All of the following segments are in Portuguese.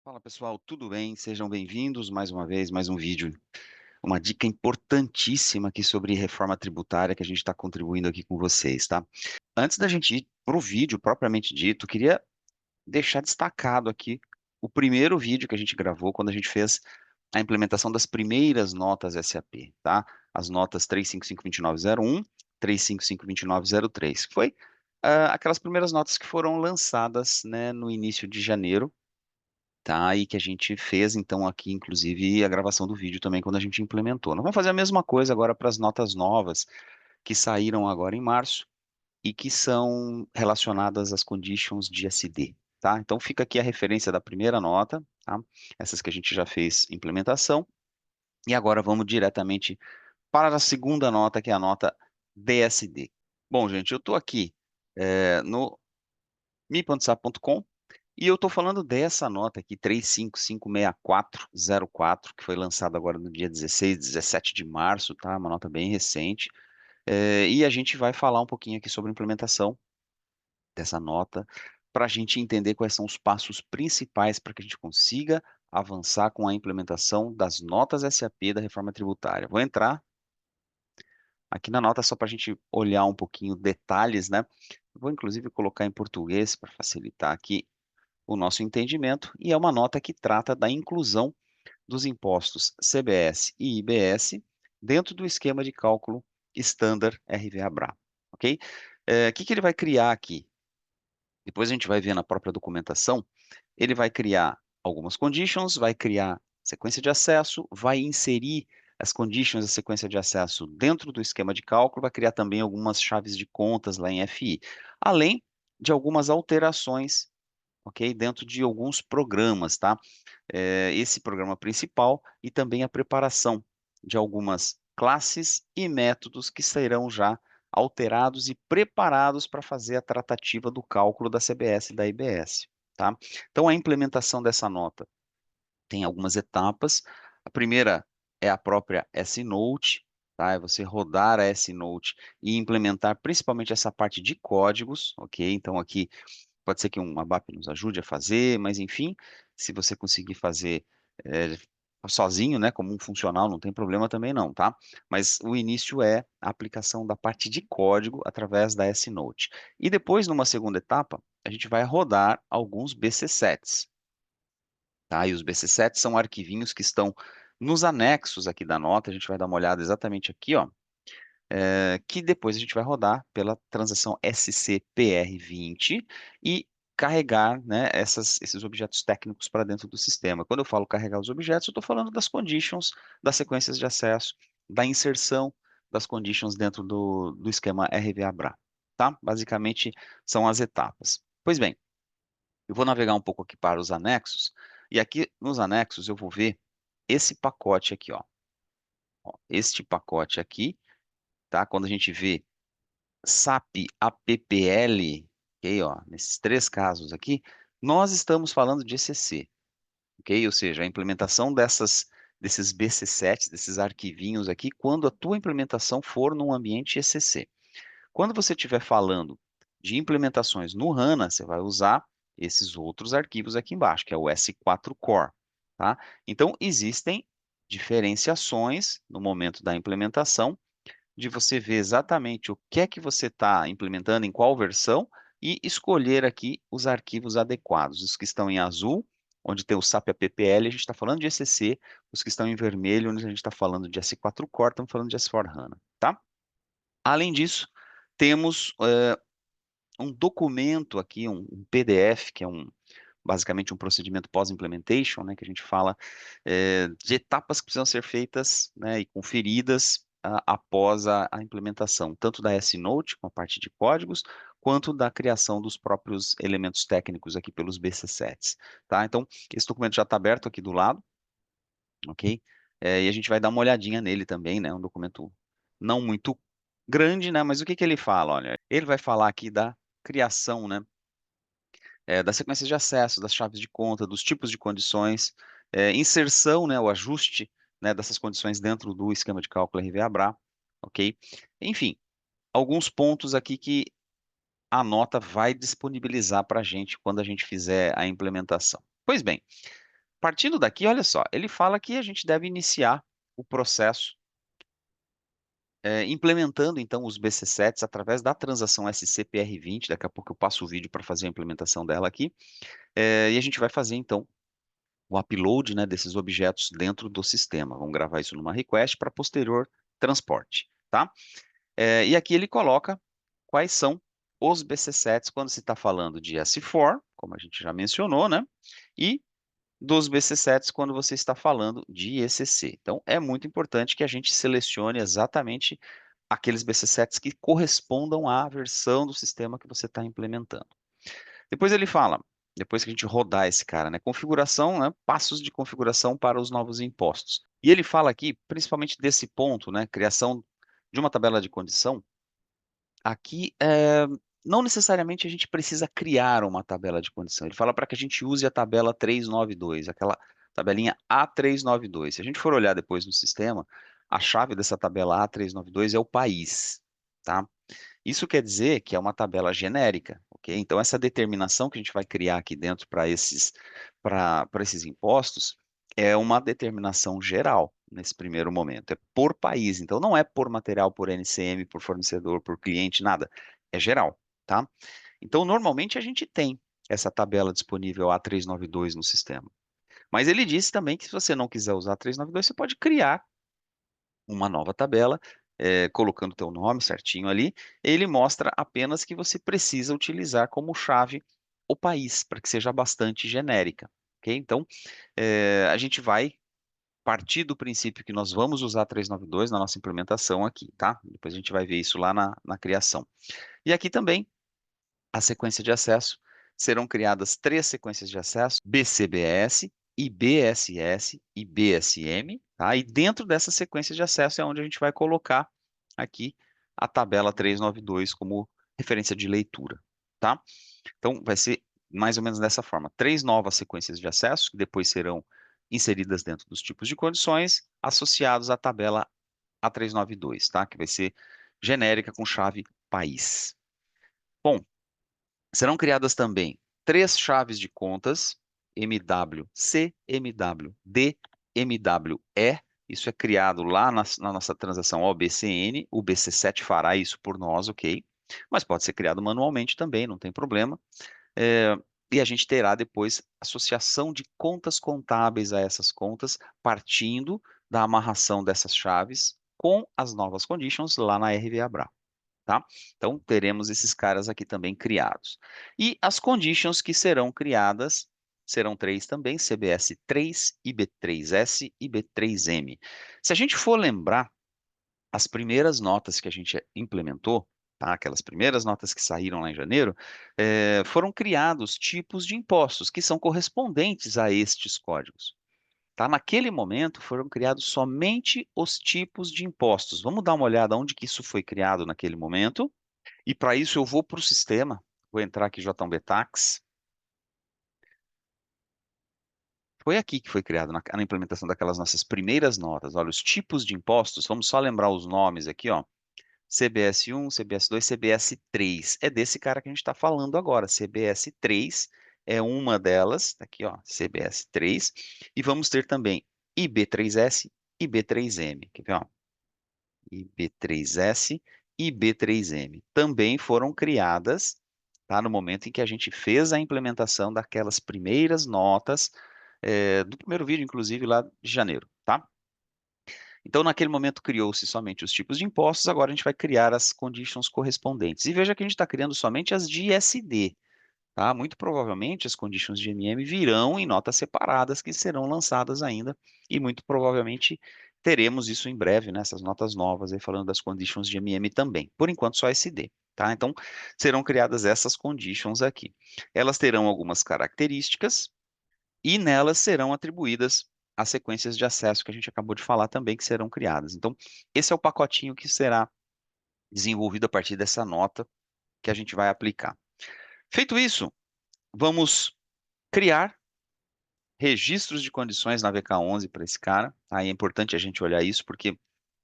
Fala pessoal, tudo bem? Sejam bem-vindos mais uma vez, mais um vídeo. Uma dica importantíssima aqui sobre reforma tributária que a gente está contribuindo aqui com vocês, tá? Antes da gente ir para o vídeo propriamente dito, queria deixar destacado aqui o primeiro vídeo que a gente gravou quando a gente fez a implementação das primeiras notas SAP, tá? As notas 3552901, 3552903, que foi aquelas primeiras notas que foram lançadas, né, no início de janeiro, tá? E que a gente fez, então, aqui, inclusive, a gravação do vídeo também, quando a gente implementou. Nós vamos fazer a mesma coisa agora para as notas novas, que saíram agora em março, e que são relacionadas às conditions de SD, tá? Então, fica aqui a referência da primeira nota, tá? Essas que a gente já fez implementação, e agora vamos diretamente para a segunda nota, que é a nota DSD. Bom, gente, eu estou aqui no mi.sap.com. E eu estou falando dessa nota aqui, 3556404, que foi lançada agora no dia 16, 17 de março, tá? Uma nota bem recente. E a gente vai falar um pouquinho aqui sobre a implementação dessa nota, para a gente entender quais são os passos principais para que a gente consiga avançar com a implementação das notas SAP da reforma tributária. Vou entrar aqui na nota só para a gente olhar um pouquinho detalhes, né? Vou inclusive colocar em português para facilitar aqui o nosso entendimento, e é uma nota que trata da inclusão dos impostos CBS e IBS dentro do esquema de cálculo Standard RVA-BRA, ok? O que ele vai criar aqui? Depois a gente vai ver na própria documentação, ele vai criar algumas conditions, vai criar sequência de acesso, vai inserir as conditions da sequência de acesso dentro do esquema de cálculo, vai criar também algumas chaves de contas lá em FI, além de algumas alterações, ok? Dentro de alguns programas, tá? Esse programa principal e também a preparação de algumas classes e métodos que serão já alterados e preparados para fazer a tratativa do cálculo da CBS e da IBS, tá? Então, a implementação dessa nota tem algumas etapas. A primeira é a própria S-Note, tá? É você rodar a S-Note e implementar principalmente essa parte de códigos, ok? Então, aqui pode ser que um ABAP nos ajude a fazer, mas enfim, se você conseguir fazer é, sozinho, né, como um funcional, não tem problema também não, tá? Mas o início é a aplicação da parte de código através da S-Note. E depois, numa segunda etapa, a gente vai rodar alguns BC7s, tá? E os BC7 são arquivinhos que estão nos anexos aqui da nota, a gente vai dar uma olhada exatamente aqui, ó, que depois a gente vai rodar pela transação SCPR20 e carregar, né, esses objetos técnicos para dentro do sistema. Quando eu falo carregar os objetos, eu estou falando das conditions, das sequências de acesso, da inserção das conditions dentro do esquema RVA-BRA, tá? Basicamente, são as etapas. Pois bem, eu vou navegar um pouco aqui para os anexos, e aqui nos anexos eu vou ver esse pacote aqui, ó. Este pacote aqui, tá? Quando a gente vê SAP APPL, ok, ó, nesses três casos aqui, nós estamos falando de ECC, ok? Ou seja, a implementação desses BC7, desses arquivinhos aqui, quando a tua implementação for num ambiente ECC. Quando você estiver falando de implementações no HANA, você vai usar esses outros arquivos aqui embaixo, que é o S4 Core, tá? Então, existem diferenciações no momento da implementação, de você ver exatamente o que é que você está implementando, em qual versão, e escolher aqui os arquivos adequados. Os que estão em azul, onde tem o SAP APPL, a gente está falando de ECC. Os que estão em vermelho, onde a gente está falando de S4 Core, estamos falando de S4HANA, tá? Além disso, temos um documento aqui, um PDF, que é basicamente um procedimento pós-implementation, né, que a gente fala de etapas que precisam ser feitas, né, e conferidas após a implementação, tanto da S-Note, com a parte de códigos, quanto da criação dos próprios elementos técnicos aqui pelos BC7s, tá? Então, esse documento já está aberto aqui do lado, ok? E a gente vai dar uma olhadinha nele também, né? Um documento não muito grande, né? Mas o que que ele fala? Olha, ele vai falar aqui da criação, né, das sequências de acesso, das chaves de conta, dos tipos de condições, inserção, né, o ajuste, né, dessas condições dentro do esquema de cálculo RVA-BRA, ok? Enfim, alguns pontos aqui que a nota vai disponibilizar para a gente quando a gente fizer a implementação. Pois bem, Partindo daqui, olha só, ele fala que a gente deve iniciar o processo implementando então os BC7s através da transação SCPR20. Daqui a pouco eu passo o vídeo para fazer a implementação dela aqui. E a gente vai fazer então o upload, né, desses objetos dentro do sistema. Vamos gravar isso numa request para posterior transporte, tá? E aqui ele coloca quais são os BC7s quando se está falando de S4, como a gente já mencionou, né? E dos BC7s quando você está falando de ECC. Então, é muito importante que a gente selecione exatamente aqueles BC7s que correspondam à versão do sistema que você está implementando. Depois ele fala, depois que a gente rodar esse cara, né, configuração, né, passos de configuração para os novos impostos. E ele fala aqui, principalmente desse ponto, né, criação de uma tabela de condição. Aqui, não necessariamente a gente precisa criar uma tabela de condição. Ele fala para que a gente use a tabela 392, aquela tabelinha A392. Se a gente for olhar depois no sistema, a chave dessa tabela A392 é o país, tá? Isso quer dizer que é uma tabela genérica, ok? Então, essa determinação que a gente vai criar aqui dentro para esses impostos é uma determinação geral nesse primeiro momento. É por país, então não é por material, por NCM, por fornecedor, por cliente, nada. É geral, tá? Então, normalmente a gente tem essa tabela disponível A392 no sistema. Mas ele disse também que se você não quiser usar A392, você pode criar uma nova tabela, colocando o teu nome certinho ali. Ele mostra apenas que você precisa utilizar como chave o país, para que seja bastante genérica, ok? Então, a gente vai partir do princípio que nós vamos usar 392 na nossa implementação aqui, tá? Depois a gente vai ver isso lá na criação. E aqui também a sequência de acesso. Serão criadas três sequências de acesso: BCBS, IBSS e BSM, tá? E dentro dessa sequência de acesso é onde a gente vai colocar aqui a tabela 392 como referência de leitura, tá? Então, vai ser mais ou menos dessa forma. Três novas sequências de acesso, que depois serão inseridas dentro dos tipos de condições, associados à tabela A392, tá? Que vai ser genérica com chave país. Bom, serão criadas também três chaves de contas, MWC, MWD, MWE. Isso é criado lá na nossa transação OBCN. O BC7 fará isso por nós, ok? Mas pode ser criado manualmente também, não tem problema. É, e a gente terá depois associação de contas contábeis a essas contas, partindo da amarração dessas chaves com as novas conditions lá na RVA tá? Então, teremos esses caras aqui também criados. E as conditions que serão criadas serão três também: CBS 3, IB3S e IB3M. Se a gente for lembrar, as primeiras notas que a gente implementou, tá? Aquelas primeiras notas que saíram lá em janeiro, foram criados tipos de impostos que são correspondentes a estes códigos. Tá? Naquele momento foram criados somente os tipos de impostos. Vamos dar uma olhada onde que isso foi criado naquele momento. E para isso eu vou para o sistema, vou entrar aqui JB Tax. Foi aqui que foi criado, na implementação daquelas nossas primeiras notas. Olha, os tipos de impostos, vamos só lembrar os nomes aqui, ó. CBS1, CBS2, CBS3. É desse cara que a gente está falando agora. CBS3 é uma delas, tá aqui, ó, CBS3. E vamos ter também IB3S e B3M. Quer ver, ó? IB3S e B3M. Também foram criadas, tá, no momento em que a gente fez a implementação daquelas primeiras notas, do primeiro vídeo, inclusive, lá de janeiro, tá? Então, naquele momento, criou-se somente os tipos de impostos, agora a gente vai criar as conditions correspondentes. E veja que a gente está criando somente as de ISD, tá? Muito provavelmente as conditions de MM virão em notas separadas que serão lançadas ainda, e muito provavelmente teremos isso em breve, né? Essas notas novas aí falando das conditions de MM também. Por enquanto só SD, tá? Então serão criadas essas conditions aqui. Elas terão algumas características e nelas serão atribuídas as sequências de acesso que a gente acabou de falar também que serão criadas. Então esse é o pacotinho que será desenvolvido a partir dessa nota que a gente vai aplicar. Feito isso, vamos criar registros de condições na VK11 para esse cara. Aí é importante a gente olhar isso, porque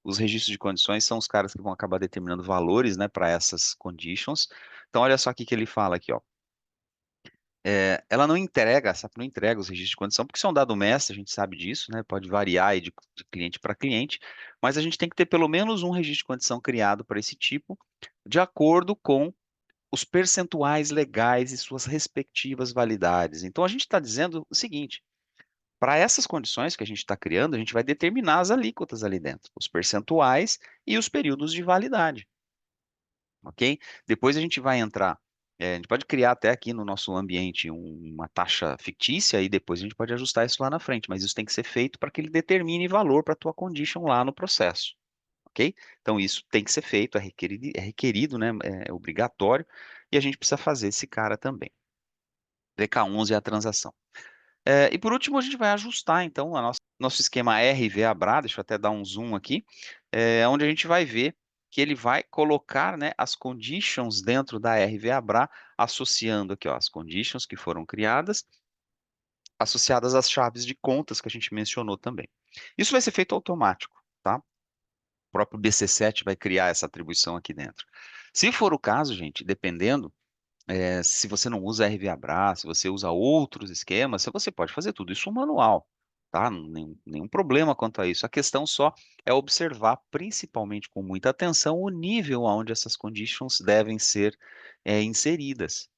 os registros de condições são os caras que vão acabar determinando valores, né, para essas conditions. Então, olha só o que que ele fala aqui, ó. ela não entrega, a SAP não entrega os registros de condição, porque isso é um dado mestre, a gente sabe disso, né? Pode variar aí de cliente para cliente, mas a gente tem que ter pelo menos um registro de condição criado para esse tipo, de acordo com os percentuais legais e suas respectivas validades. Então, a gente está dizendo o seguinte: para essas condições que a gente está criando, a gente vai determinar as alíquotas ali dentro, os percentuais e os períodos de validade, ok? Depois a gente vai entrar, a gente pode criar até aqui no nosso ambiente uma taxa fictícia e depois a gente pode ajustar isso lá na frente, mas isso tem que ser feito para que ele determine valor para a tua condition lá no processo, ok? Então isso tem que ser feito, é requerido, né? É obrigatório e a gente precisa fazer esse cara também. VK11 é a transação. E por último, a gente vai ajustar, então, nosso esquema RVA-BRA, deixa eu até dar um zoom aqui, onde a gente vai ver que ele vai colocar, né, as conditions dentro da RVA-BRA, associando aqui, ó, as conditions que foram criadas, associadas às chaves de contas que a gente mencionou também. Isso vai ser feito automático, tá? O próprio BC7 vai criar essa atribuição aqui dentro. Se for o caso, gente, dependendo, se você não usa RVA-BRA, se você usa outros esquemas, você pode fazer tudo isso manual, tá? Nenhum problema quanto a isso. A questão só é observar, principalmente com muita atenção, o nível onde essas conditions devem ser inseridas,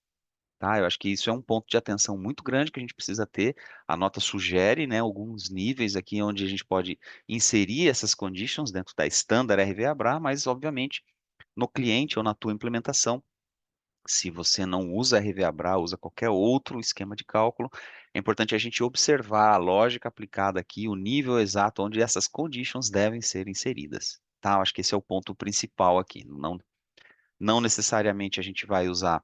tá? Eu acho que isso é um ponto de atenção muito grande que a gente precisa ter. A nota sugere, né, alguns níveis aqui onde a gente pode inserir essas conditions dentro da standard RVA-BRA, mas, obviamente, no cliente ou na tua implementação, se você não usa RVA-BRA, usa qualquer outro esquema de cálculo, é importante a gente observar a lógica aplicada aqui, o nível exato onde essas conditions devem ser inseridas. Tá? Eu acho que esse é o ponto principal aqui. Não necessariamente a gente vai usar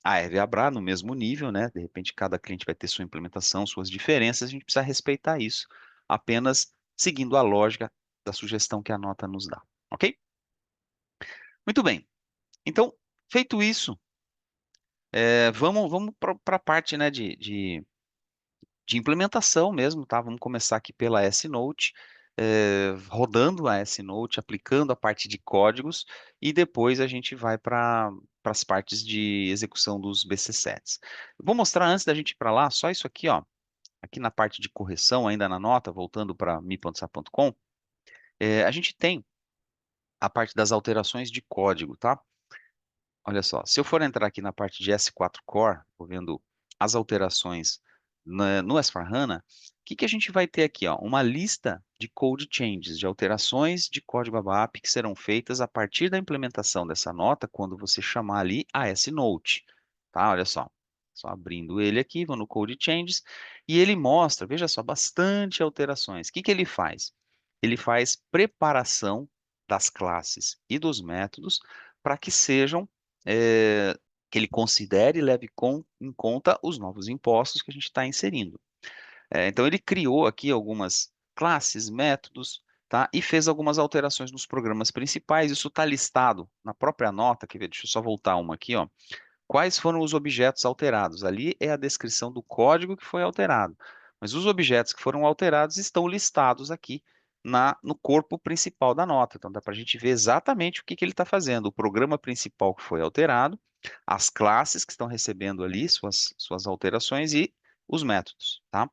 a RVA-BRA no mesmo nível, né? De repente, cada cliente vai ter sua implementação, suas diferenças, a gente precisa respeitar isso, apenas seguindo a lógica da sugestão que a nota nos dá. Ok? Muito bem. Então, feito isso, vamos para a parte, né, de implementação mesmo, tá? Vamos começar aqui pela S-Note, rodando a S-Note, aplicando a parte de códigos, e depois a gente vai para as partes de execução dos BC7s. Vou mostrar antes da gente ir para lá, só isso aqui, ó, aqui na parte de correção, ainda na nota, voltando para mi.sap.com, a gente tem a parte das alterações de código, tá? Olha só, se eu for entrar aqui na parte de S4 Core, vou vendo as alterações no S/4HANA, o que a gente vai ter aqui? Ó? Uma lista de code changes, de alterações de código ABAP que serão feitas a partir da implementação dessa nota quando você chamar ali a S-Note. Tá? Olha só abrindo ele aqui, vou no code changes, e ele mostra, veja só, bastante alterações. O que ele faz? Ele faz preparação das classes e dos métodos para que sejam que ele considere e leve em conta os novos impostos que a gente está inserindo. Então, ele criou aqui algumas classes, métodos, tá? E fez algumas alterações nos programas principais. Isso está listado na própria nota. Deixa eu só voltar uma aqui, ó. Quais foram os objetos alterados? Ali é a descrição do código que foi alterado. Mas os objetos que foram alterados estão listados aqui no corpo principal da nota. Então dá para a gente ver exatamente o que ele está fazendo. O programa principal que foi alterado, as classes que estão recebendo ali suas alterações e os métodos, tá?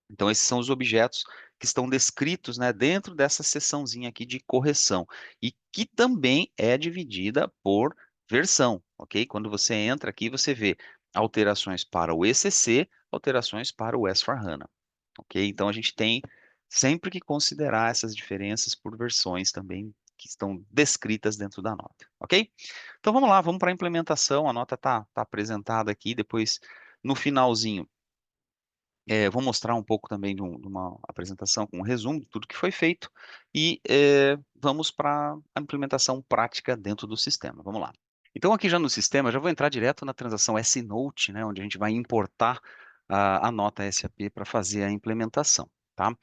Então, esses são os objetos que estão descritos, né, dentro dessa seçãozinha aqui de correção e que também é dividida por versão, ok? Quando você entra aqui, você vê alterações para o ECC, alterações para o S/4HANA, ok? Então, a gente tem sempre que considerar essas diferenças por versões também que estão descritas dentro da nota, ok? Então, vamos lá, vamos para a implementação. A nota está apresentada aqui, depois, no finalzinho, vou mostrar um pouco também de uma apresentação com um resumo de tudo que foi feito e vamos para a implementação prática dentro do sistema. Vamos lá. Então, aqui já no sistema, já vou entrar direto na transação S-Note, né, onde a gente vai importar a nota SAP para fazer a implementação. Tá?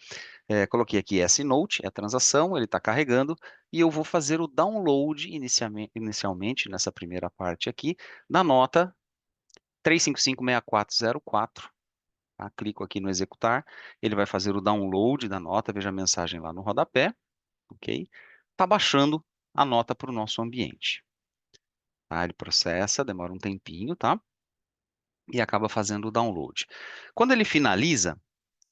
Coloquei aqui S-Note, é a transação, ele está carregando, e eu vou fazer o download inicialmente, nessa primeira parte aqui, da nota 3556404. Tá? Clico aqui no executar, ele vai fazer o download da nota, veja a mensagem lá no rodapé, ok? Está baixando a nota para o nosso ambiente. Tá? Ele processa, demora um tempinho, tá? e acaba fazendo o download. Quando ele finaliza,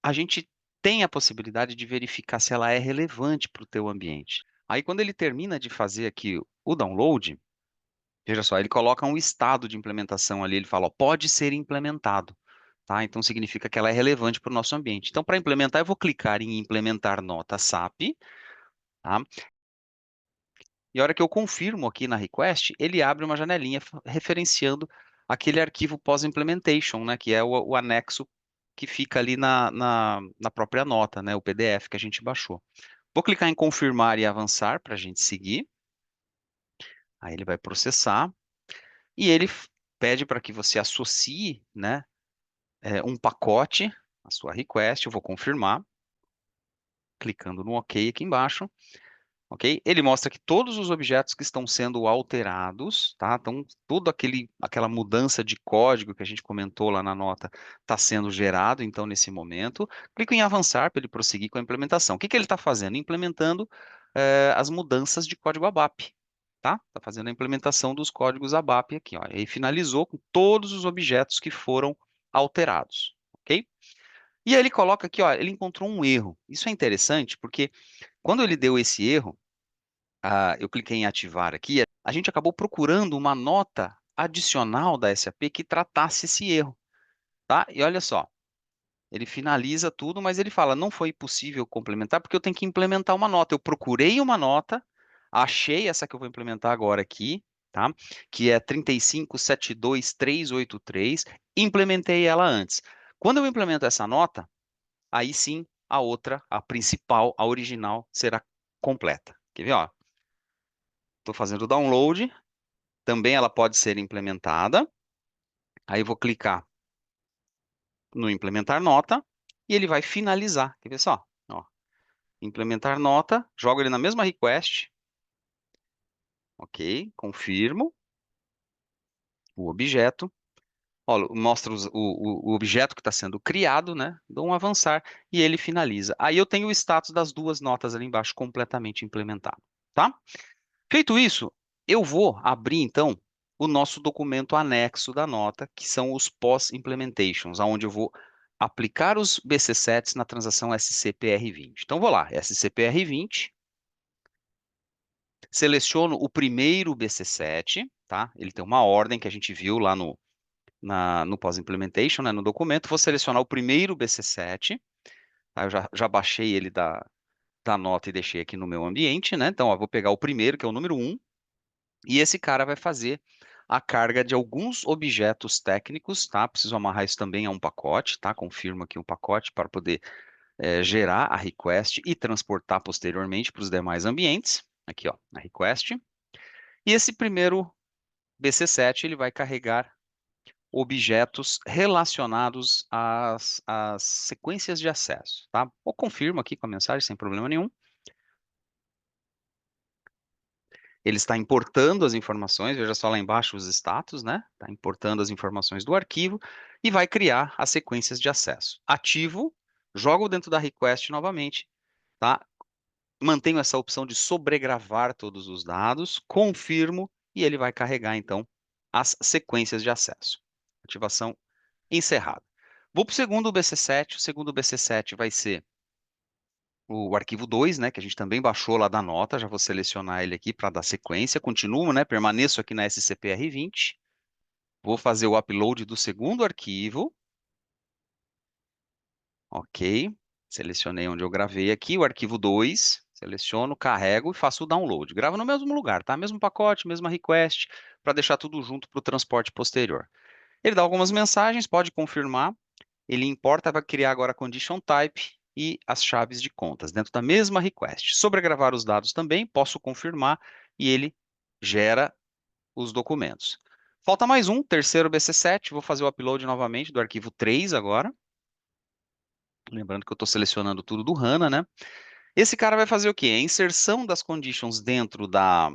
a gente tem a possibilidade de verificar se ela é relevante para o teu ambiente. Aí, quando ele termina de fazer aqui o download, veja só, ele coloca um estado de implementação ali, ele fala, ó, pode ser implementado, tá? Então, significa que ela é relevante para o nosso ambiente. Então, para implementar, eu vou clicar em implementar nota SAP, tá? E a hora que eu confirmo aqui na request, ele abre uma janelinha referenciando aquele arquivo pós-implementation, né? Que é o anexo que fica ali na própria nota, né? O PDF que a gente baixou. Vou clicar em confirmar e avançar para a gente seguir. Aí ele vai processar e ele pede para que você associe, né, um pacote à sua request. Eu vou confirmar, clicando no OK aqui embaixo. Ok? Ele mostra que todos os objetos que estão sendo alterados, tá? Então, aquela mudança de código que a gente comentou lá na nota está sendo gerado, então, nesse momento. Clico em avançar para ele prosseguir com a implementação. O que que ele está fazendo? Implementando as mudanças de código ABAP, tá? Está fazendo a implementação dos códigos ABAP aqui, ó. E finalizou com todos os objetos que foram alterados, ok? E aí ele coloca aqui, ó, ele encontrou um erro. Isso é interessante porque quando ele deu esse erro, eu cliquei em ativar aqui, a gente acabou procurando uma nota adicional da SAP que tratasse esse erro, tá? E olha só, ele finaliza tudo, mas ele fala, não foi possível complementar porque eu tenho que implementar uma nota. Eu procurei uma nota, achei essa que eu vou implementar agora aqui, tá? Que é 3572383, implementei ela antes. Quando eu implemento essa nota, aí sim a outra, a principal, a original, será completa. Quer ver, ó? Estou fazendo o download. Também ela pode ser implementada. Aí eu vou clicar no implementar nota e ele vai finalizar. Quer ver só? Ó, implementar nota, jogo ele na mesma request. Ok, confirmo o objeto. Olha, mostra o objeto que está sendo criado, né? Dou um avançar e ele finaliza. Aí eu tenho o status das duas notas ali embaixo completamente implementado, tá? Feito isso, eu vou abrir então o nosso documento anexo da nota, que são os pós-implementations, onde eu vou aplicar os BC7s na transação SCPR20. Então vou lá, SCPR20, seleciono o primeiro BC7, tá? Ele tem uma ordem que a gente viu lá no pós-implementation, né, no documento. Vou selecionar o primeiro BC7, tá? Eu já baixei ele da nota e deixei aqui no meu ambiente, né? Então, ó, vou pegar o primeiro, que é o número 1, e esse cara vai fazer a carga de alguns objetos técnicos, tá? Preciso amarrar isso também a um pacote, tá? Confirmo aqui um pacote para poder gerar a request e transportar posteriormente para os demais ambientes. Aqui, ó, a request. E esse primeiro BC7 ele vai carregar objetos relacionados às sequências de acesso, tá? Eu confirmo aqui com a mensagem sem problema nenhum. Ele está importando as informações, veja só lá embaixo os status, né? Está importando as informações do arquivo e vai criar as sequências de acesso. Ativo, jogo dentro da request novamente, tá? Mantenho essa opção de sobregravar todos os dados, confirmo e ele vai carregar então as sequências de acesso. Ativação encerrada. Vou para o segundo BC7, o segundo BC7 vai ser o arquivo 2, né, que a gente também baixou lá da nota, já vou selecionar ele aqui para dar sequência, continuo, né, permaneço aqui na SCPR20, vou fazer o upload do segundo arquivo, ok, selecionei onde eu gravei aqui, o arquivo 2, seleciono, carrego e faço o download, gravo no mesmo lugar, tá, mesmo pacote, mesma request, para deixar tudo junto para o transporte posterior. Ele dá algumas mensagens, pode confirmar, ele importa, vai criar agora a condition type e as chaves de contas dentro da mesma request. Sobregravar os dados também, posso confirmar e ele gera os documentos. Falta mais um, terceiro BC7, vou fazer o upload novamente do arquivo 3 agora. Lembrando que eu estou selecionando tudo do HANA, né? Esse cara vai fazer o quê? A inserção das conditions dentro da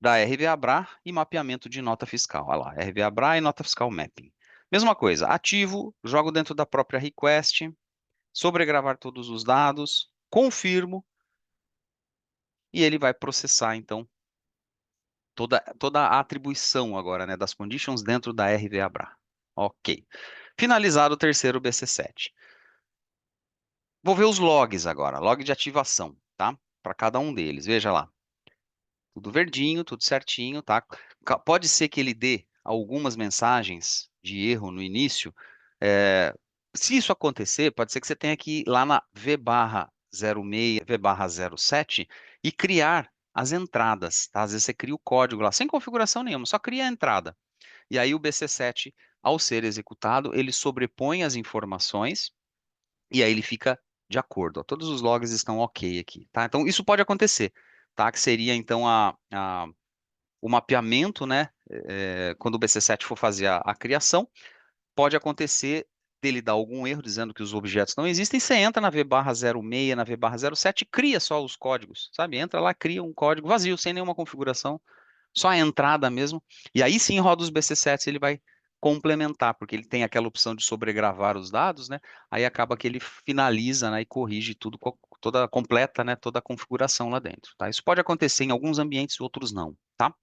RVA-BRA e mapeamento de nota fiscal. Olha lá, RVA-BRA e nota fiscal mapping. Mesma coisa, ativo, jogo dentro da própria request, sobregravar todos os dados, confirmo, e ele vai processar, então, toda a atribuição agora, né, das conditions dentro da RV-ABRA. Ok. Finalizado o terceiro BC7. Vou ver os logs agora, log de ativação, tá? Para cada um deles. Veja lá. Tudo verdinho, tudo certinho, tá? Pode ser que ele dê algumas mensagens de erro no início. é, Se isso acontecer, pode ser que você tenha que ir lá na V/06, V/07 e criar as entradas, tá? Às vezes você cria o código lá, sem configuração nenhuma, só cria a entrada. E aí o BC7, ao ser executado, ele sobrepõe as informações e aí ele fica de acordo. Ó. Todos os logs estão ok aqui, tá? Então isso pode acontecer, tá? Que seria então o mapeamento, né? Quando o BC7 for fazer a criação, pode acontecer dele dar algum erro dizendo que os objetos não existem. Você entra na V/06, na V/07 e cria só os códigos, sabe? Entra lá, cria um código vazio, sem nenhuma configuração só a entrada mesmo, e aí sim roda os BC7 ele vai complementar, porque ele tem aquela opção de sobregravar os dados, né? Aí acaba que ele finaliza, né, e corrige tudo, toda completa, né, toda a configuração lá dentro, tá? Isso pode acontecer em alguns ambientes, outros não, tá?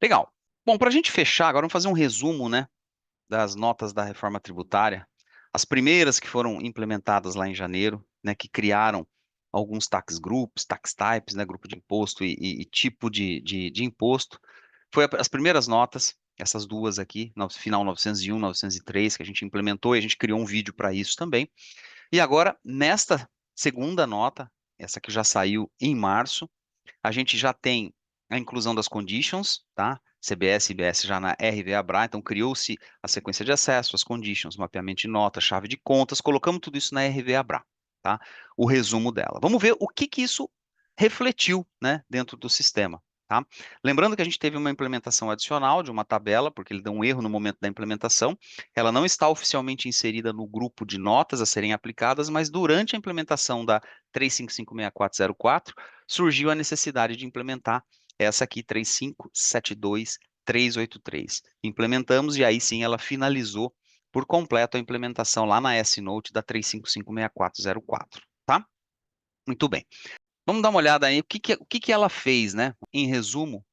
Legal. Bom, para a gente fechar, agora vamos fazer um resumo, né, das notas da reforma tributária, as primeiras que foram implementadas lá em janeiro, né, que criaram alguns tax groups, tax types, né, grupo de imposto e tipo de imposto, foi as primeiras notas, essas duas aqui, no final 901, 903, que a gente implementou e a gente criou um vídeo para isso também. E agora, nesta segunda nota, essa que já saiu em março, a gente já tem a inclusão das conditions, tá? CBS e IBS já na RV-ABRA, então criou-se a sequência de acesso, as conditions, mapeamento de nota, chave de contas, colocamos tudo isso na RV-ABRA, tá? O resumo dela. Vamos ver o que que isso refletiu, né, dentro do sistema, tá? Lembrando que a gente teve uma implementação adicional de uma tabela, porque ele deu um erro no momento da implementação, ela não está oficialmente inserida no grupo de notas a serem aplicadas, mas durante a implementação da 3556404, surgiu a necessidade de implementar essa aqui, 3572383. Implementamos e aí sim ela finalizou por completo a implementação lá na S-Note da 3556404, tá? Muito bem. Vamos dar uma olhada aí, o que que ela fez, né? Em resumo,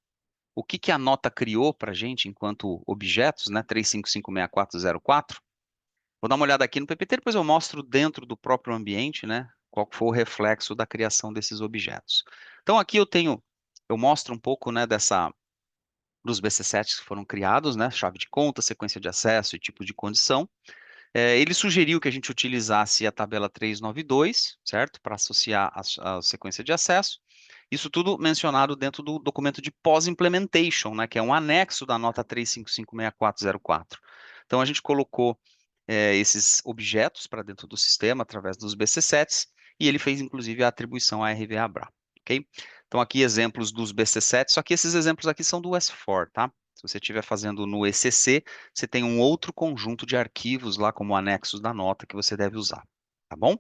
o que que a nota criou para a gente enquanto objetos, né? 3556404. Vou dar uma olhada aqui no PPT, depois eu mostro dentro do próprio ambiente, né? Qual que foi o reflexo da criação desses objetos. Então aqui eu mostro um pouco, né, dos BC7 que foram criados, né? Chave de conta, sequência de acesso e tipo de condição. Ele sugeriu que a gente utilizasse a tabela 392, certo? Para associar a sequência de acesso. Isso tudo mencionado dentro do documento de pós-implementation, né? Que é um anexo da nota 3556404. Então a gente colocou esses objetos para dentro do sistema através dos BC7s e ele fez inclusive a atribuição à RV-ABRA, ok? Então aqui exemplos dos BC7, só que esses exemplos aqui são do S4, tá? Se você estiver fazendo no ECC, você tem um outro conjunto de arquivos lá como anexos da nota que você deve usar, tá bom?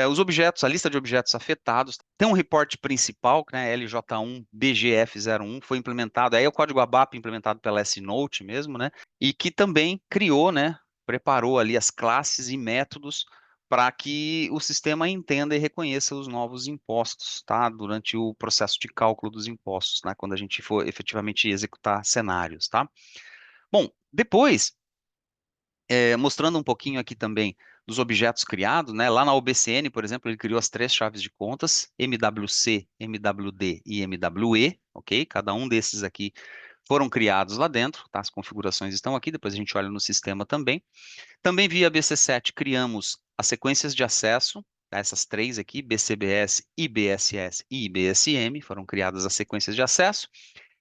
Os objetos, a lista de objetos afetados, tem um reporte principal, né, LJ1 BGF01, foi implementado, aí é o código ABAP implementado pela S-Note mesmo, né, e que também criou, né, preparou ali as classes e métodos para que o sistema entenda e reconheça os novos impostos, tá, durante o processo de cálculo dos impostos, né, quando a gente for efetivamente executar cenários, tá. Bom, depois mostrando um pouquinho aqui também dos objetos criados, né? Lá na OBCN, por exemplo, ele criou as três chaves de contas, MWC, MWD e MWE, ok? Cada um desses aqui foram criados lá dentro, tá? As configurações estão aqui, depois a gente olha no sistema também. Também via BC7 criamos as sequências de acesso, tá? Essas três aqui, BCBS, IBSS e IBSM, foram criadas as sequências de acesso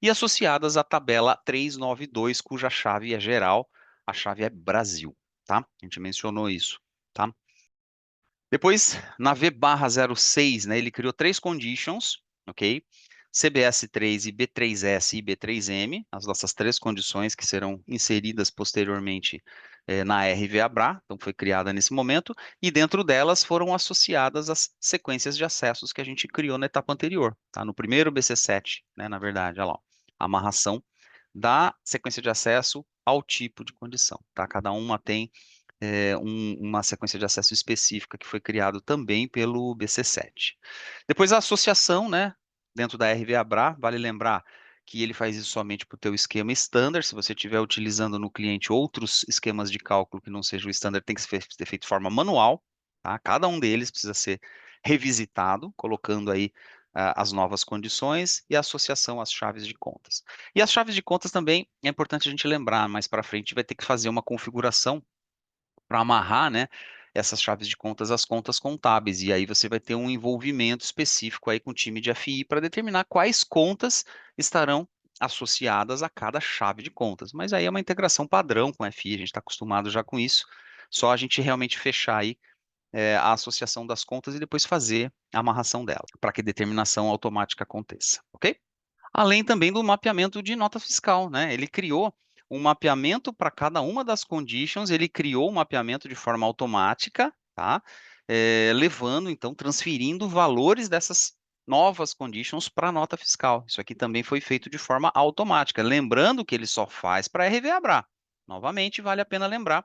e associadas à tabela 392, cuja chave é geral, a chave é Brasil, tá? A gente mencionou isso, tá? Depois, na V/06, né, ele criou três conditions, ok? CBS3 e B3S e B3M, as nossas três condições que serão inseridas posteriormente na RV-ABRA, então foi criada nesse momento, e dentro delas foram associadas as sequências de acessos que a gente criou na etapa anterior, tá? No primeiro BC7, né, na verdade, olha lá, ó, a amarração da sequência de acesso ao tipo de condição, tá? Cada uma tem uma sequência de acesso específica que foi criado também pelo BC7. Depois a associação, né, dentro da RV-ABRA, vale lembrar que ele faz isso somente para o teu esquema standard. Se você estiver utilizando no cliente outros esquemas de cálculo que não seja o standard, tem que ser feito de forma manual, tá? Cada um deles precisa ser revisitado, colocando aí as novas condições e a associação às chaves de contas. E as chaves de contas também é importante a gente lembrar, mais para frente vai ter que fazer uma configuração para amarrar, né, essas chaves de contas às contas contábeis. E aí você vai ter um envolvimento específico aí com o time de FI para determinar quais contas estarão associadas a cada chave de contas. Mas aí é uma integração padrão com a FI, a gente está acostumado já com isso. Só a gente realmente fechar aí a associação das contas e depois fazer a amarração dela, para que determinação automática aconteça, ok? Além também do mapeamento de nota fiscal, né? Ele criou um mapeamento para cada uma das conditions, ele criou um mapeamento de forma automática, tá? Levando, então, transferindo valores dessas novas conditions para a nota fiscal. Isso aqui também foi feito de forma automática. Lembrando que ele só faz para RV-Abra. Novamente, vale a pena lembrar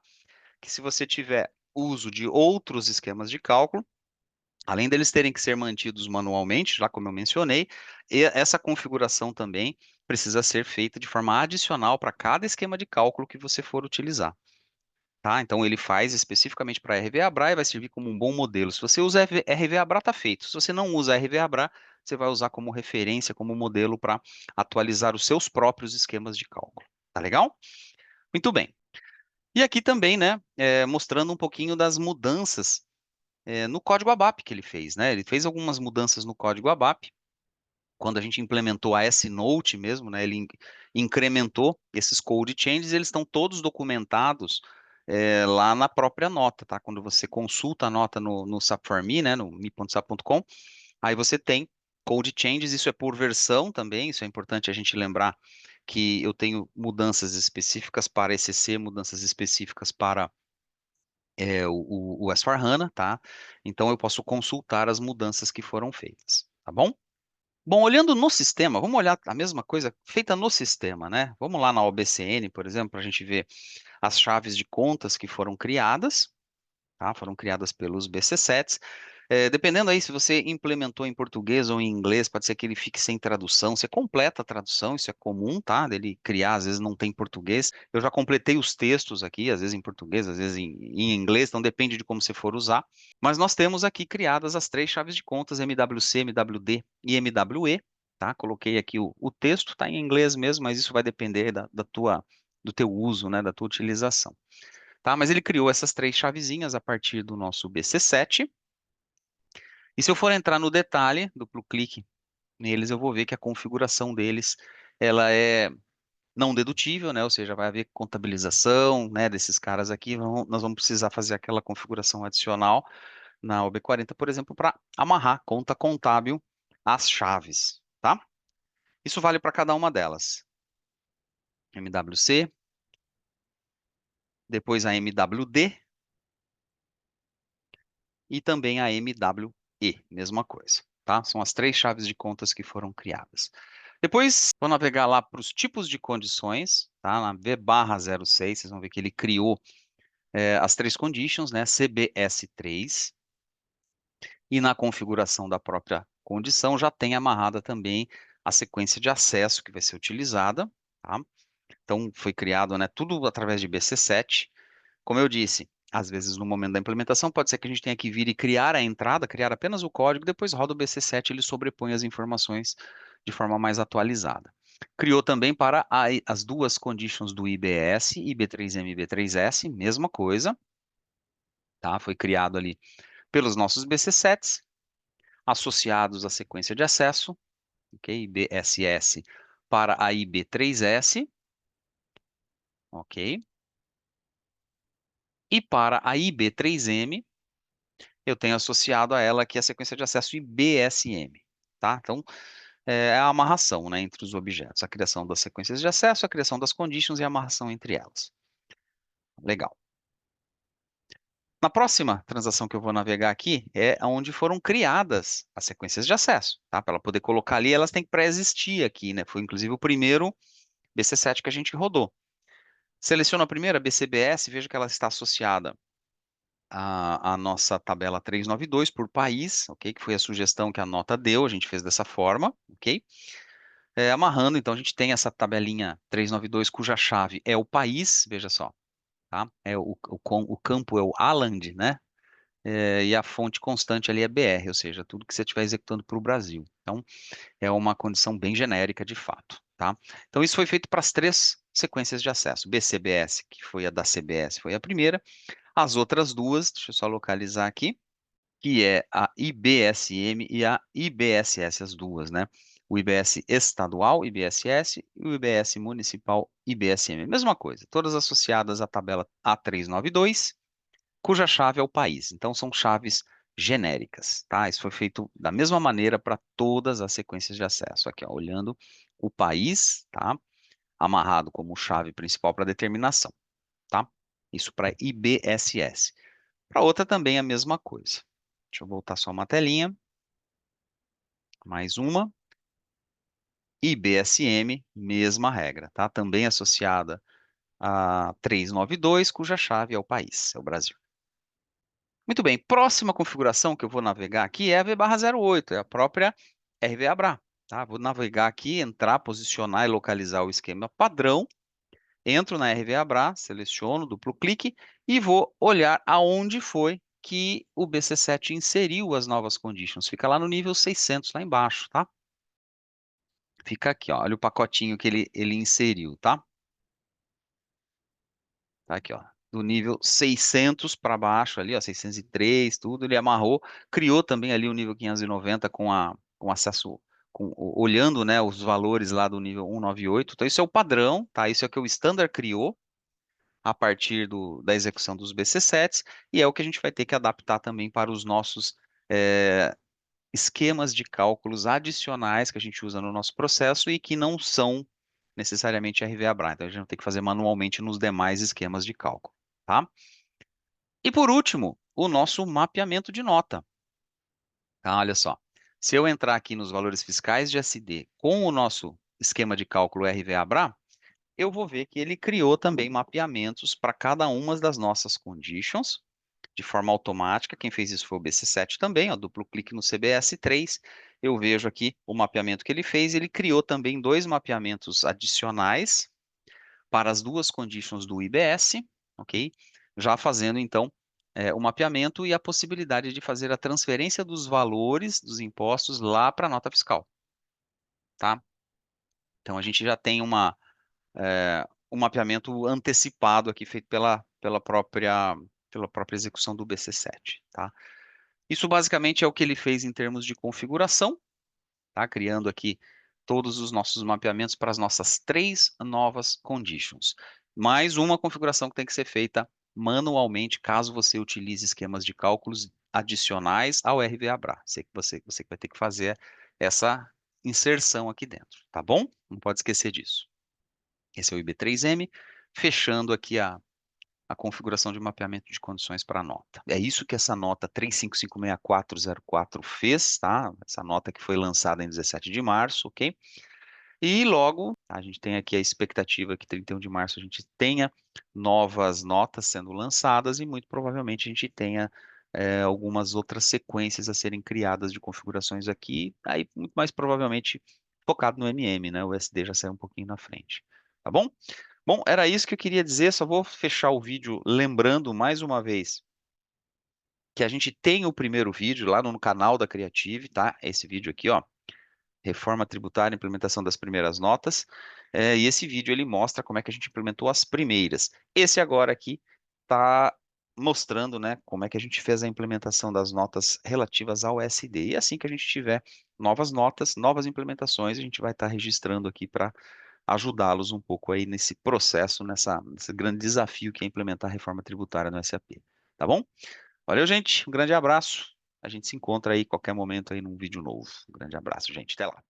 que se você tiver uso de outros esquemas de cálculo, além deles terem que ser mantidos manualmente, já como eu mencionei, essa configuração também precisa ser feita de forma adicional para cada esquema de cálculo que você for utilizar. Tá? Então ele faz especificamente para RV-Abra e vai servir como um bom modelo. Se você usa RV-Abra, está feito. Se você não usa RV-Abra, você vai usar como referência, como modelo para atualizar os seus próprios esquemas de cálculo. Tá legal? Muito bem. E aqui também, né, mostrando um pouquinho das mudanças no código ABAP que ele fez, né? Ele fez algumas mudanças no código ABAP. Quando a gente implementou a S-Note mesmo, né? Ele incrementou esses code changes, eles estão todos documentados lá na própria nota, tá? Quando você consulta a nota no SAP for Me, né? No me.sap.com, aí você tem code changes, isso é por versão também, isso é importante a gente lembrar que eu tenho mudanças específicas para ECC, mudanças específicas para o S/4HANA, tá? Então eu posso consultar as mudanças que foram feitas, tá bom? Bom, olhando no sistema, vamos olhar a mesma coisa feita no sistema, né? Vamos lá na OBCN, por exemplo, para a gente ver as chaves de contas que foram criadas, tá? Foram criadas pelos BC7s. Dependendo aí se você implementou em português ou em inglês, pode ser que ele fique sem tradução. Você completa a tradução, isso é comum, tá? Dele criar, às vezes não tem em português. Eu já completei os textos aqui, às vezes em português, às vezes em inglês, então depende de como você for usar. Mas nós temos aqui criadas as três chaves de contas, MWC, MWD e MWE, tá? Coloquei aqui o texto, tá em inglês mesmo, mas isso vai depender do teu uso, né? Da tua utilização. Tá? Mas ele criou essas três chavezinhas a partir do nosso BC7. E se eu for entrar no detalhe, duplo clique neles, eu vou ver que a configuração deles, ela é não dedutível, né? Ou seja, vai haver contabilização, né, desses caras aqui. Nós vamos precisar fazer aquela configuração adicional na OB40, por exemplo, para amarrar conta contábil às chaves, tá? Isso vale para cada uma delas. MWC, depois a MWD e também a MWE, mesma coisa, tá? São as três chaves de contas que foram criadas. Depois, vou navegar lá para os tipos de condições, tá? Na V/06, vocês vão ver que ele criou as três conditions, né? CBS3, e na configuração da própria condição já tem amarrada também a sequência de acesso que vai ser utilizada, tá? Então, foi criado, né, tudo através de BC7. Como eu disse, às vezes no momento da implementação pode ser que a gente tenha que vir e criar a entrada, criar apenas o código, depois roda o BC7, ele sobrepõe as informações de forma mais atualizada. Criou também para as duas conditions do IBS, IB3M e IB3S, mesma coisa, tá? Foi criado ali pelos nossos BC7s, associados à sequência de acesso, ok? IBSS para a IB3S, ok? E para a IB3M, eu tenho associado a ela aqui a sequência de acesso IBSM, tá? Então, é a amarração, né, entre os objetos, a criação das sequências de acesso, a criação das conditions e a amarração entre elas. Legal. Na próxima transação que eu vou navegar aqui é onde foram criadas as sequências de acesso, tá? Para ela poder colocar ali, elas têm que pré-existir aqui, né? Foi inclusive o primeiro BC7 que a gente rodou. Seleciono a primeira, BCBS, veja que ela está associada à nossa tabela 392 por país, ok? Que foi a sugestão que a nota deu, a gente fez dessa forma, ok? Amarrando, então, a gente tem essa tabelinha 392, cuja chave é o país, veja só, tá? O campo é o Aland, né? E a fonte constante ali é BR, ou seja, tudo que você estiver executando para o Brasil. Então, é uma condição bem genérica de fato, tá? Então, isso foi feito para as três sequências de acesso. BCBS, que foi a da CBS, foi a primeira. As outras duas, deixa eu só localizar aqui, que é a IBSM e a IBSS, as duas, né? O IBS estadual, IBSS, e o IBS municipal, IBSM. Mesma coisa, todas associadas à tabela A392, cuja chave é o país. Então, são chaves genéricas, tá? Isso foi feito da mesma maneira para todas as sequências de acesso. Aqui, ó, olhando o país, tá? Amarrado como chave principal para determinação, tá? Isso para IBSS. Para outra também a mesma coisa. Deixa eu voltar só uma telinha. Mais uma. IBSM, mesma regra, tá? Também associada a 392, cuja chave é o país, é o Brasil. Muito bem, próxima configuração que eu vou navegar aqui é a V/08, é a própria RV-ABRA, tá? Vou navegar aqui, entrar, posicionar e localizar o esquema padrão. Entro na RV-ABRA, seleciono, duplo clique e vou olhar aonde foi que o BC7 inseriu as novas conditions. Fica lá no nível 600, lá embaixo, tá? Fica aqui, ó. Olha o pacotinho que ele inseriu, tá? Tá aqui, ó. Do nível 600 para baixo ali, ó, 603, tudo, ele amarrou, criou também ali o nível 590 com acesso, olhando, né, os valores lá do nível 198. Então, isso é o padrão, tá? Isso é o que o standard criou a partir da execução dos BC7s, e é o que a gente vai ter que adaptar também para os nossos esquemas de cálculos adicionais que a gente usa no nosso processo e que não são necessariamente RV-ABRA. Então, a gente vai ter que fazer manualmente nos demais esquemas de cálculo, tá? E por último, o nosso mapeamento de nota. Tá? Olha só. Se eu entrar aqui nos valores fiscais de SD com o nosso esquema de cálculo RV-ABRA, eu vou ver que ele criou também mapeamentos para cada uma das nossas conditions, de forma automática. Quem fez isso foi o BC7 também, ó, duplo clique no CBS3. Eu vejo aqui o mapeamento que ele fez. Ele criou também dois mapeamentos adicionais para as duas conditions do IBS, ok? Já fazendo, então, o mapeamento e a possibilidade de fazer a transferência dos valores dos impostos lá para a nota fiscal, tá? Então, a gente já tem um mapeamento antecipado aqui feito pela própria execução do BC7, tá? Isso basicamente é o que ele fez em termos de configuração, tá? Criando aqui todos os nossos mapeamentos para as nossas três novas conditions. Mais uma configuração que tem que ser feita manualmente, caso você utilize esquemas de cálculos adicionais ao RV-ABRA. Você que vai ter que fazer essa inserção aqui dentro, tá bom? Não pode esquecer disso. Esse é o IB3M, fechando aqui a configuração de mapeamento de condições para a nota. É isso que essa nota 3556404 fez, tá? Essa nota que foi lançada em 17 de março, ok? E logo, a gente tem aqui a expectativa que 31 de março a gente tenha novas notas sendo lançadas e muito provavelmente a gente tenha algumas outras sequências a serem criadas de configurações aqui, aí muito mais provavelmente focado no MM, né? O SD já saiu um pouquinho na frente, tá bom? Bom, era isso que eu queria dizer, só vou fechar o vídeo lembrando mais uma vez que a gente tem o primeiro vídeo lá no canal da Creative, tá? Esse vídeo aqui, ó, Reforma Tributária, Implementação das Primeiras Notas, e esse vídeo ele mostra como é que a gente implementou as primeiras. Esse agora aqui tá mostrando, né, como é que a gente fez a implementação das notas relativas ao SD. E assim que a gente tiver novas notas, novas implementações, a gente vai estar registrando aqui para ajudá-los um pouco aí nesse processo, nesse grande desafio que é implementar a reforma tributária no SAP. Tá bom? Valeu, gente. Um grande abraço. A gente se encontra aí qualquer momento aí num vídeo novo. Um grande abraço, gente. Até lá.